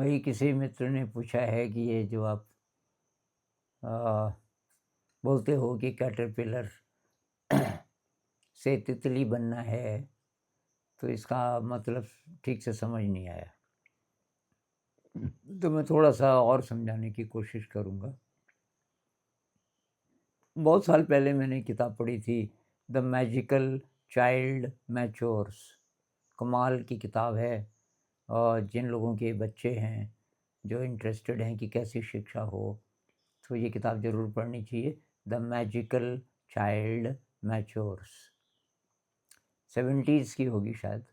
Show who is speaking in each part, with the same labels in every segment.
Speaker 1: वही किसी मित्र ने पूछा है कि ये जो आप अ, बोलते हो कि कैटरपिलर से तितली बनना है, तो इसका मतलब ठीक से समझ नहीं आया। तो मैं थोड़ा-सा और समझाने की कोशिश करूँगा। बहुत साल पहले मैंने किताब पढ़ी थी, द मैजिकल चाइल्ड मैच्योर्स। कमाल की किताब है। और जिन लोगों के बच्चे हैं, जो इंटरेस्टेड हैं कि कैसी शिक्षा हो, तो ये किताब ज़रूर पढ़नी चाहिए, the magical child matures. 70s की होगी शायद।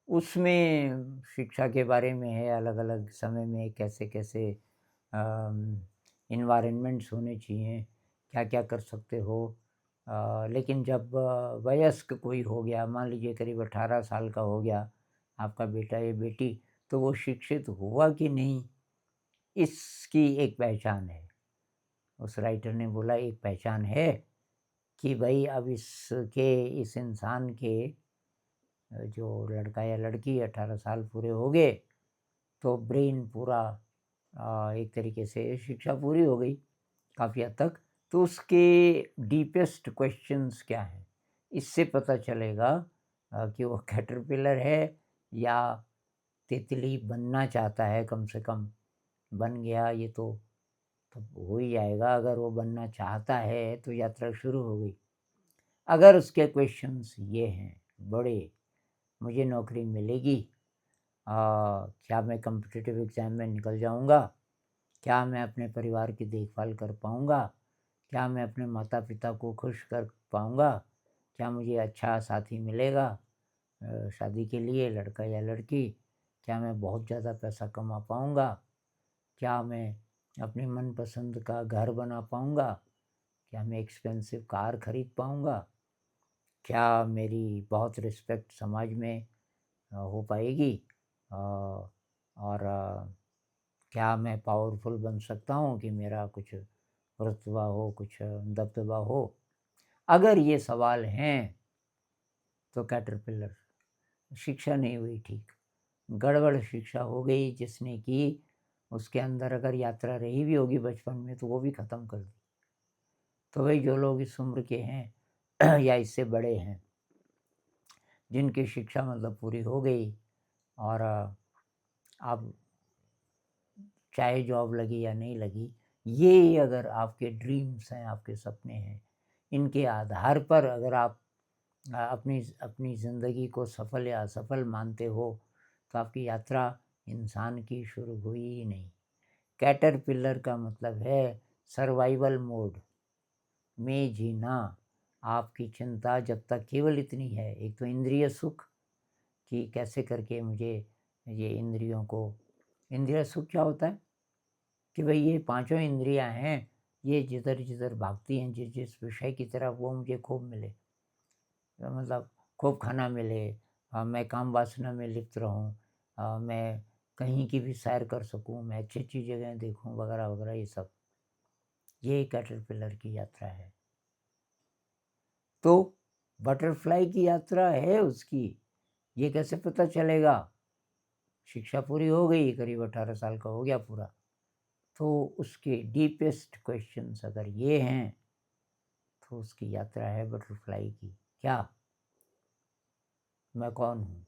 Speaker 1: उसमें शिक्षा के बारे में है, अलग-अलग समय में कैसे-कैसे एनवायरनमेंट्स होने चाहिए, क्या-क्या कर सकते हो। लेकिन जब वयस्क कोई हो गया, मान लीजिए करीब 18 साल का हो गया आपका बेटा या बेटी, तो वो शिक्षित हुआ कि नहीं, इसकी एक पहचान है। उस राइटर ने बोला एक पहचान है कि भाई अब इस इंसान के जो लड़का या लड़की 18 साल पूरे हो गए, तो ब्रेन पूरा एक तरीके से शिक्षा पूरी हो गई काफ़ी हद तक। तो उसके डीपेस्ट क्वेश्चंस क्या हैं, इससे पता चलेगा कि वो कैटरपिलर है या तितली बनना चाहता है। कम से कम बन गया ये तो हो ही जाएगा। अगर वो बनना चाहता है तो यात्रा शुरू हो गई। अगर उसके क्वेश्चंस ये हैं बड़े, मुझे नौकरी मिलेगी, क्या मैं कॉम्पिटिटिव एग्ज़ाम में निकल जाऊंगा, क्या मैं अपने परिवार की देखभाल कर पाऊंगा, क्या मैं अपने माता पिता को खुश कर पाऊंगा, क्या मुझे अच्छा साथी मिलेगा शादी के लिए, लड़का या लड़की, क्या मैं बहुत ज़्यादा पैसा कमा पाऊंगा, क्या मैं अपनी मनपसंद का घर बना पाऊंगा, क्या मैं एक्सपेंसिव कार खरीद पाऊंगा, क्या मेरी बहुत रिस्पेक्ट समाज में हो पाएगी, और क्या मैं पावरफुल बन सकता हूँ कि मेरा कुछ रुतबा हो, कुछ दबदबा हो। अगर ये सवाल हैं तो कैटरपिलर, शिक्षा नहीं हुई ठीक, गड़बड़ शिक्षा हो गई जिसने कि उसके अंदर अगर यात्रा रही भी होगी बचपन में तो वो भी ख़त्म कर दी। तो भाई जो लोग इस उम्र के हैं या इससे बड़े हैं, जिनकी शिक्षा मतलब पूरी हो गई, और आप चाहे जॉब लगी या नहीं लगी, ये अगर आपके ड्रीम्स हैं, आपके सपने हैं, इनके आधार पर अगर आप अपनी अपनी ज़िंदगी को सफल या असफल मानते हो, तो आपकी यात्रा इंसान की शुरू हुई ही नहीं। कैटरपिलर का मतलब है सर्वाइवल मोड में जीना। आपकी चिंता जब तक केवल इतनी है, एक तो इंद्रिय सुख, कि कैसे करके मुझे ये इंद्रियों को, इंद्रिय सुख क्या होता है कि भाई ये पांचों इंद्रियां हैं, ये जिधर जिधर भागती हैं, जिस जिस विषय की तरफ, वो मुझे खूब मिले, मतलब खूब खाना मिले, मैं काम वासना में लिप्त रहूं, मैं कहीं की भी सैर कर सकूं, मैं अच्छी अच्छी जगह देखूं, वगैरह वगैरह, ये सब, ये कैटरपिलर की यात्रा है। तो बटरफ्लाई की यात्रा है उसकी, ये कैसे पता चलेगा? शिक्षा पूरी हो गई, करीब 18 साल का हो गया पूरा, तो उसके डीपेस्ट क्वेश्चंस अगर ये हैं, तो उसकी यात्रा है बटरफ्लाई की। क्या मैं कौन हूँ?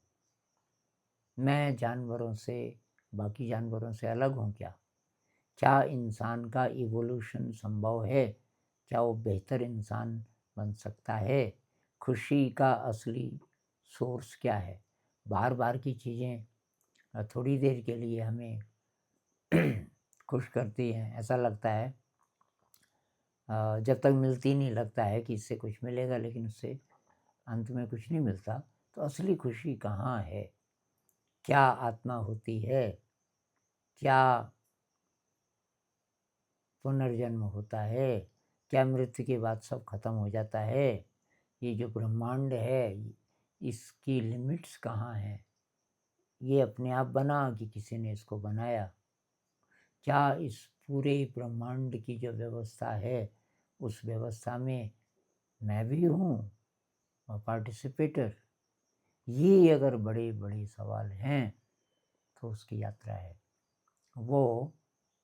Speaker 1: मैं जानवरों से, बाकी जानवरों से अलग हूँ क्या? क्या इंसान का इवोल्यूशन संभव है? क्या वो बेहतर इंसान बन सकता है? खुशी का असली सोर्स क्या है? बार बार की चीज़ें थोड़ी देर के लिए हमें खुश करती हैं, ऐसा लगता है, जब तक मिलती नहीं लगता है कि इससे कुछ मिलेगा, लेकिन उससे अंत में कुछ नहीं मिलता। तो असली खुशी कहाँ है? क्या आत्मा होती है? क्या पुनर्जन्म होता है? क्या मृत्यु के बाद सब खत्म हो जाता है? ये जो ब्रह्मांड है, इसकी लिमिट्स कहाँ हैं? ये अपने आप बना कि किसी ने इसको बनाया? क्या इस पूरे ब्रह्मांड की जो व्यवस्था है, उस व्यवस्था में मैं भी हूँ और पार्टिसिपेटर? ये अगर बड़े बड़े सवाल हैं, तो उसकी यात्रा है। वो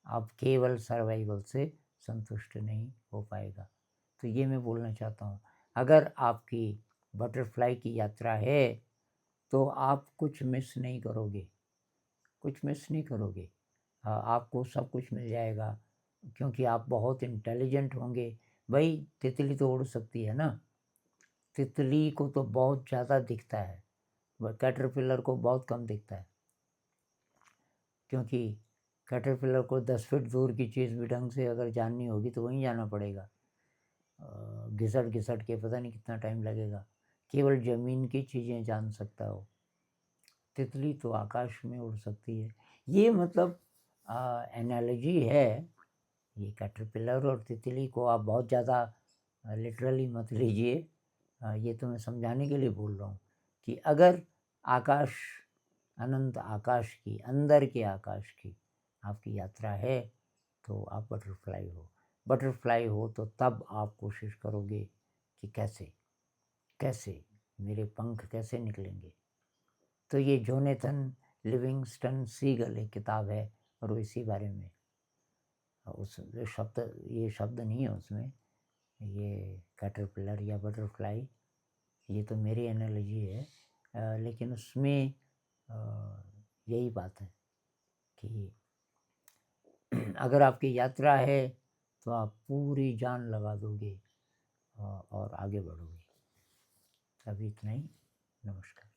Speaker 1: अब केवल सर्वाइवल से संतुष्ट नहीं हो पाएगा। तो ये मैं बोलना चाहता हूँ, अगर आपकी बटरफ्लाई की यात्रा है तो आप कुछ मिस नहीं करोगे, कुछ मिस नहीं करोगे। आपको सब कुछ मिल जाएगा, क्योंकि आप बहुत इंटेलिजेंट होंगे। भाई तितली तो उड़ सकती है ना, तितली को तो बहुत ज़्यादा दिखता है, कैटरपिलर को बहुत कम दिखता है, क्योंकि कैटरपिलर को 10 फीट दूर की चीज़ भी ढंग से अगर जाननी होगी तो वहीं जाना पड़ेगा। घिसट घिसट के पता नहीं कितना टाइम लगेगा, केवल ज़मीन की चीज़ें जान सकता हो। तितली तो आकाश में उड़ सकती है। ये मतलब एनालॉजी है। ये कैटरपिलर और तितली को आप बहुत ज़्यादा लिटरली मत लीजिए। ये तो मैं समझाने के लिए बोल रहा हूँ कि अगर आकाश, अनंत आकाश की, अंदर के आकाश की आपकी यात्रा है तो आप बटरफ्लाई हो। बटरफ्लाई हो तो तब आप कोशिश करोगे कि कैसे कैसे मेरे पंख कैसे निकलेंगे। तो ये जोनेथन लिविंगस्टन सीगल एक किताब है और वो इसी बारे में, उस ये शब्द नहीं है उसमें, ये कैटरपिलर या बटरफ्लाई, ये तो मेरी एनालॉजी है। लेकिन उसमें यही बात है कि अगर आपकी यात्रा है तो आप पूरी जान लगा दोगे और आगे बढ़ोगे। अभी इतना ही। नमस्कार।